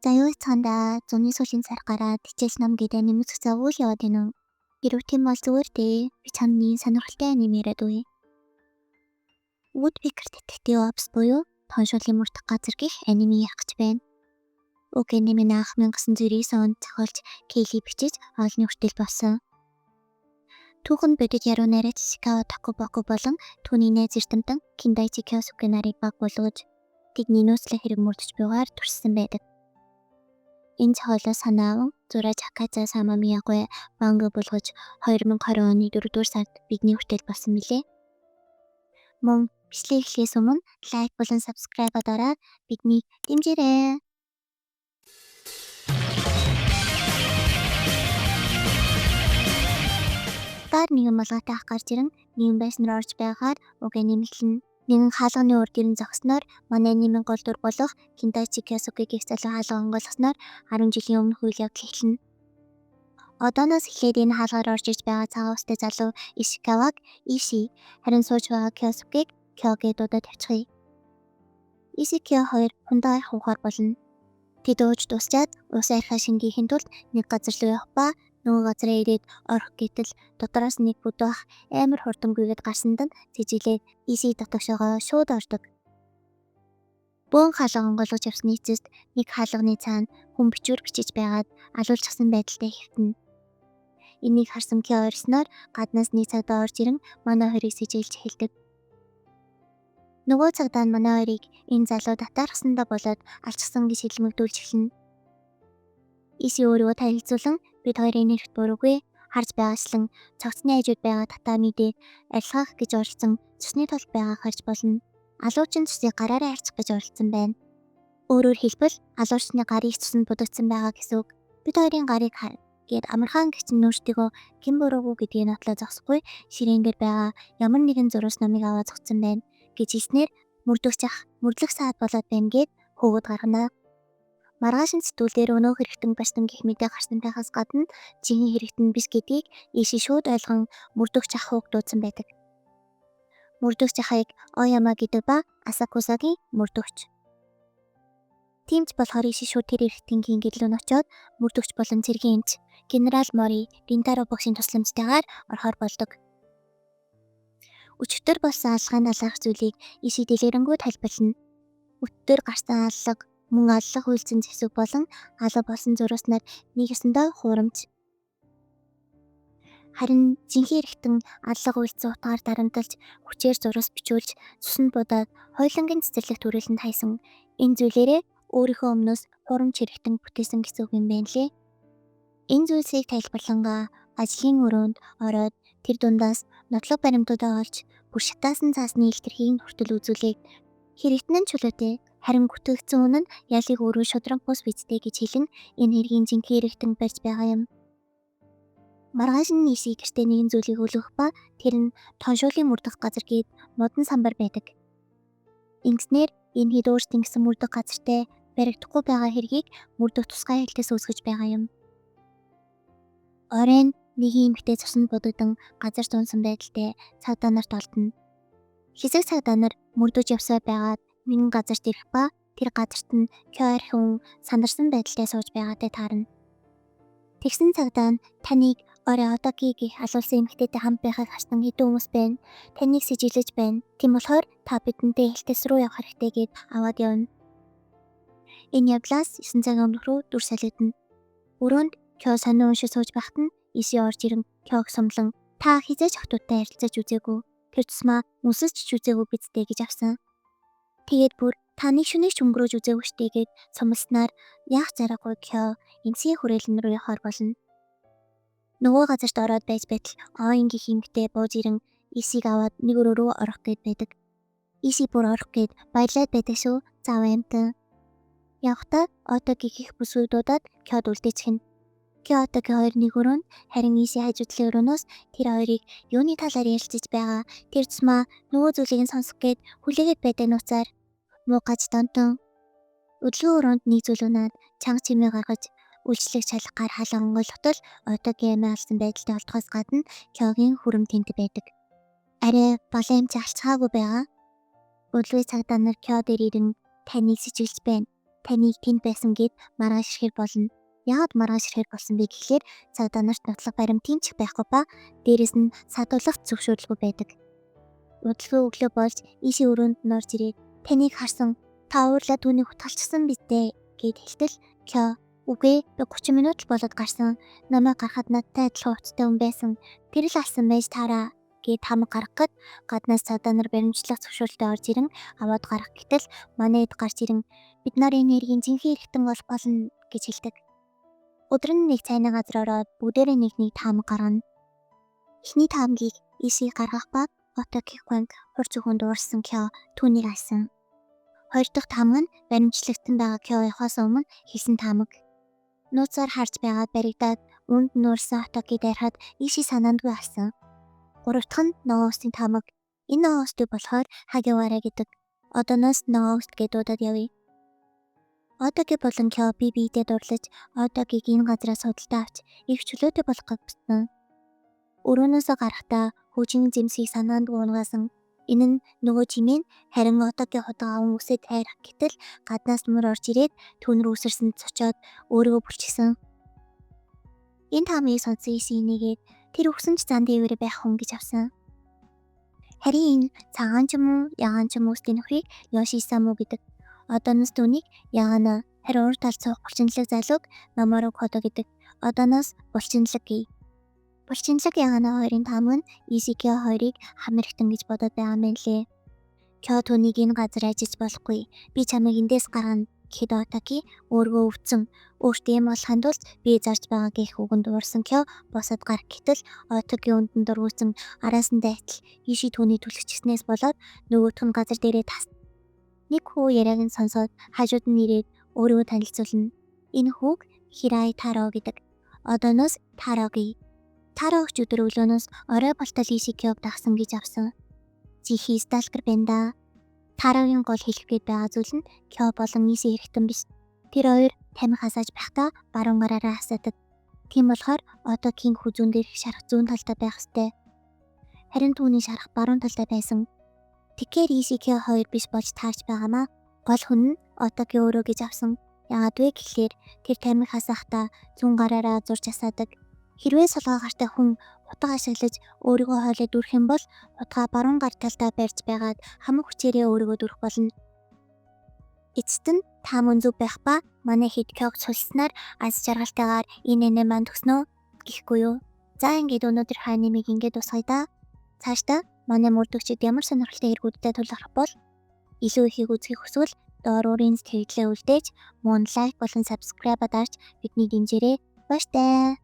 За юу цаандаа зуны сүүлийн сар гараад хичээл ном гэдэг нэмэлт цэцэг үйл яваад байна уу? Хэрвээ тийм бол зүгээр дээ. Би чамд нэг сонирхолтой аним яриад өгье. Woodpecker Detective Ops буюу тоншуулын мөрдөх газар гэх аниме ягч байна. Уг аниме анх 1999 онд зохиолч Кейли бичиж олонний хүртэл болсон. Түүхэнд бодит яруу найрагч Шикаwa Такубаку болон түүний найз эрдэмтэн Kindaichi Kyosuke нарыг баг болгож тэдний нөөцлөх хэрэг мөрдөж буйгаар туршсан байдаг. Энэ зохиолоос санаа аван зураач Аказа Самамиягүй манга болгож 2020 оны 4-р сард бидний хүртэл болсон билээ. Мөн бичлэг эхлэхээс өмнө лайк болон subscribe дараад биднийг дэмжээрэй. Даар нэгэн малгайтай ах гарч ирэн нэгэн байснаар орж байгаад уг нэмэлтэн нэгэн хаалганы урд ирэн зогсноор манай анимын гол дүр болох Kindaichi Kyosuke гэх залуу хаалга онгойлгосноор 10 жилийн өмнөх үйл явдал эхэлнэ. Одооноос эхлээд энэ хаалгаар орж иж байгаа цагаан устай залуу Ishikawag Ishi харин сууж байгаа Kyosuke-г Kyo гэж дуудаад тавьчихъя. Ishikyo хоёр хундаа явахаар болно. Тэд ууж дуусчаад ус архаа шингээхийн тулд нэг газар руу явах ба нөгөө газараа ирээд орох гэтэл дотроос нэг бүдүүх амар хурдангүйгээд гарсанд нь цэжилээд Ishi дотогшоогоо шууд ордог. Бөөн хаалга онгойлгож явсны эцэст нэг хаалганы цаана хүн бичвэр бичиж байгаад алуулчихсан байдалтай хэвтэнэ. Энийг харсан Kyo орсноор гаднаас нэг цагдаа орж ирэн манай хоёрыг сэжиглж эхэлдэг. Нөгөө цагдаа нь манай хоёрыг энэ залуу татаархсандаа болоод алчсан гэж хэлмэгдүүлж эхэлнэ. Иси өөрийгөө танилцуулан бид хоёрын нэрт буруугүй харж байгаачлан цогцны хажууд байгаа татами дээр арилгах гэж оролцсон цусны тул байгааг харж болно. Алуучин цусыг гараараа харчих гэж оролцсон байна. Өөрөөр хэлбэл алуучны гарыг цуснд будагдсан байгаа гэсэн үг. Бид хоёрын гарыг хар гээд амархан гिचэн нүүртгөө хэн буруугүй гэдгийг нотлоо зогсохгүй ширээнгээр байгаа ямар нэгэн зурус номыг аваад зогцсон байна гэж хэлснээр мөрдлөх саад болоод байна гэд хөөгд гаргана. Маргааш нь сэтгүүлээр өнөө хэрэгтэн баштан гэх мэт гарсан байхаас гадна жинхэнэ хэрэгтэн биш гэдгийг Иши шууд ойлгон мөрдөгч ах хөөг дуудсан байдаг. Мөрдөгч ахыг Oyama гэдэг ба Asakусагийн мөрдөгч. Тимч болохоор Иши шууд тэр хэрэгтэнгийн гэрлүүн очоод мөрдөгч болон цэргийн эмч генерал Мори Ринтаро богсийн тусламжтайгаар орохоор болдог. Өчигдөр болсон аллагын алах зүйлийг Иши дэлгэрэнгүй тайлбарлана. Өчигдөр гарсан аллаг мөн аллах үйлцэн зэвсэг болон алга болсон зурууснаар нэг ёсондоо хуурамч. Харин жинхэнэ хэрэгтэн аллах үйлцэн утгаар дарамталж хүчээр зурус бичүүлж цуснд будаад хойлонгийн цэцэрлэг төрөлөнд хайсан энэ зүйлээрээ өөрийнхөө өмнөөс хуурамч хэрэгтэн бүтээсэн гэсэн үг юм байна лээ. Энэ зүйлсийг тайлбарлангаа ажлын өрөөнд ороод тэр дундаас нотлог баримтуудаа олж бүр шатаасан цаасны илэрхийг хүртэл үзүүлээд хэрэгтэн нь чөлөөтэй харин бүтээгдсэн үнэ нь ялыг өөрөө шудраг бус бидтэй гэж хэлэн энэ хэргийн жинхэнэ хэрэгтэн барьж байгаа юм. Маргааш нь Иши гэртээ нэгэн зүйлийг өлгөх ба тэр нь тоншуулын мөрдөх газар гээд модон самбар байдаг. Ингэснээр энэ хэд өөрсдийн гэсэн мөрдөх газартай баригдахгүй байгаа хэргийг мөрдөх тусгай хэлтээс үүсгэж байгаа юм. Оройн нэг эмэгтэй цуснд будагдан газар зунсан байдалтай цагдаа нарт олдно. Хэсэг цагдаа нар мөрдөж явсаар байгаад нэгэн газарт ирэх ба тэр газарт нь Kyo архин сандарсан байдалтай сууж байгаатай таарна. Тэгсэн цагдаа нь таныг Ореотоки гэх алуулсан эмэгтэйтэй хамт байхыг харсан хэдэн хүмүүс байна. Таныг сэжиглэж байна. Тийм болохоор та бидэнтэй хэлтээс рүү явах хэрэгтэй гэд аваад явна. Энэ явдлаас 9 цагийн өмнөх рүү дүр солигдно. Өрөөнд Kyo сонио уншиж сууж байхад нь Иши орж ирэн Kyoог сумлан та хизээч охтуудтай ярилцаж үзээгүй. Тэр тусмаа үнсэж ч үзээгүй бидтэй гэж авсан. Тэгээд бүр та нэг шүнийг ч өнгөрөөж үзээгүй штэ гэд сумлснаар яах зараагүй Kyo эмсгийн хүрээлэн рүү явахаар болно. Нөгөө газарт ороод байж байтал Оин гэх эмэгтэй бууж ирэн Ишиг аваад нэг өрөө рүү орох гээд байдаг. Иши бүр орох гээд баярлаад байдаг шүү. Зав амтан. Явхдаа Отоги гих бүсгүүдүүдэд Kyoд үлдээчихнэ. Kyo Otоги хоёр нэг өрөөнд харин Иши хажуудлын өрөөнөөс тэр хоёрыг юуны талаар ярилцаж байгаа тэр тусмаа нөгөө зүйлийг нь сонсох гээд хүлээгээд байдаг нууцаар муугаж донтон өдлөө өрөөнд нэг зүйлүүнаад чанга чимээ гаргаж үйлчлэг шалгахаар хаалга онгойлготол Otоги амиа алсан байдалтай олдохоос гадна Kyoгийн хүрэмт тэнд байдаг. Арай балаамч алцгаагүй байгаа. Өдлөө цагдаа нар Kyo дээр ирэн таныг сэжиглэж байна. таныг тэнд байсан гэд маргааш ирэхээр болно. Яагаад маргааш ирэхээр болсон бэ гэхлээр цагдаа нарт нотлох баримтын ч байхгүй ба дээрэс нь садуулах зөвшөөрлгүй байдаг. Удалгүй өглөө болж ийшээ өрөөнд нь орж ирээд таныг харсан. Та уурлаа түүнийг утгалчихсан биз дээ гэд хэлтэл Кё үгүй би 30 минут л болоод гарсан. Намайг гарахад надтай адилхан хувцастай хүн байсан. Тэр л алсан байж таараа гэд хамаг гаргахад гаднаас цагдаа нар баримтлах зөвшөөрөлтөд орж ирэн аваад гарах гэтэл манай эд гарч ирэн бид нарын нэрийн зинхэнэ хэрэгтэн болох болно гэж хэлдэг. Өдөр нь нэг цайны газар ороод бүгдээрээ нэг таамаг гаргана. Эхний таамгийг ийшээ гаргах баг Отокихуанг хур зөвхөн дуурсан Кё түүнийг алсан. Хоёр дахь таамаг нь баримтлагдсан байгаа Кё явахаас өмнө хийсэн таамаг. Нууцаар харж байгаад баригдаад үүнд нуурсан Отоки дайрахад ийшээ санаандгүй алсан. Гурав дахь нь Ноогостын таамаг. Энэ Ноогостыг болохоор Хагевара гэдэг. Одооноос Ноогост гэж дуудаад явъя. Отоки болон Кё бие биедээ дурлаж Отокиг энэ газараас худалдаа авч их чөлөөтэй болох гэж битсэн. Өрөөнөөсөө гарахдаа хөгжин зэмсийг санаандгүй унгасан. Энэ нь нөгөө чимээ харин Отоки худагаа хүмүүсээ тайрах гэтэл гаднаас мөр орж ирээд түүнэр үсэрсэн цочоод өөрийгөө бүлчгсэн. Энэ таамыг сонссон Исиинигээд тэр өгсөн ч зан дээвэр байх хүн гэж авсан. Харин энэ цагаан ч юм уу ягаан ч юм уу нөхрийг Йошисаму гэдэг. Одооноос түүнийг Ягана харин урд талд суух булчинлаг залууг Номоро Кодо гэдэг. Одооноос булчинлаг гэе. Булчинлаг Ягана хоёрын таамаг нь Исикё хоёрыг хамрагтан гэж бодоод байгаа юм лээ. Кё түүнийг энэ газар ажиж болохгүй. Би чамайг эндээс гаргана гэхэд Отоки өөргөө өвдсөн. Өөртөө юм болохын тулд би зарж байгаа гэх үгэнд дуурсан Кё босоод гарах гэтэл Отоки өндөнд дургуутсан араас нь дайтал Иши түүний түлхчихснээс болоод нөгөөх нь газар дээрээ тас. Нэг хүү яриаг нь сонсоод хажууд нь ирээд өөрийгөө танилцуулна. Энэ хүүг Хирай Таро гэдэг. Одооноос Таро гэе. Таро өгч өдөр өглөөнөөс орой болтол Ишикёг дагсан гэж авсан. Чихи сталкер байна да. Тарогийн гол хэлэх гээд байгаа зүйл нь Кё болон Иси хэрэгтэн биш. Тэр хоёр тамхи хасааж байхдаа баруун гараараа хасаадаг. Тийм болохоор Отокийн хүзүүн дээрх шарах зүүн талдаа байх ёстой. Харин түүний шарах баруун талдаа байсан. Тэгэхээр Ишикё хоёр биш болж таарч байгаамаа. Гол хүн нь Отоки өөрөө гэж авсан. Яагаад вэ гэхлээр тэр тамхи хасахдаа зүүн гараараа зурж хасаадаг. Хэрвээ солгоо гартай хүн утга ашиглаж өөрийгөө хойлоо дүрх юм бол утгаа баруун гар талдаа барьж байгаад хамаг хүчээрээ өөрийгөө дүрх болно. Эцэст нь таамаг зөв байх ба манай хэд Кёг сулснаар аз жаргалтайгаар энэ маань төгснөө гэхгүй юу. За ингээд өнөөдөр хаанимыг ингээд тусгая да. Цаашдаа манай мөрдөгчд ямар сонирхолтой эргүүдтэй тулгарх бол илүү ихийг үзэх хүсвэл доор урийн сэтгэлдээ үлдээж мөн лайк болон subscribe дарж бидний дэмжээрэй. Баяртай.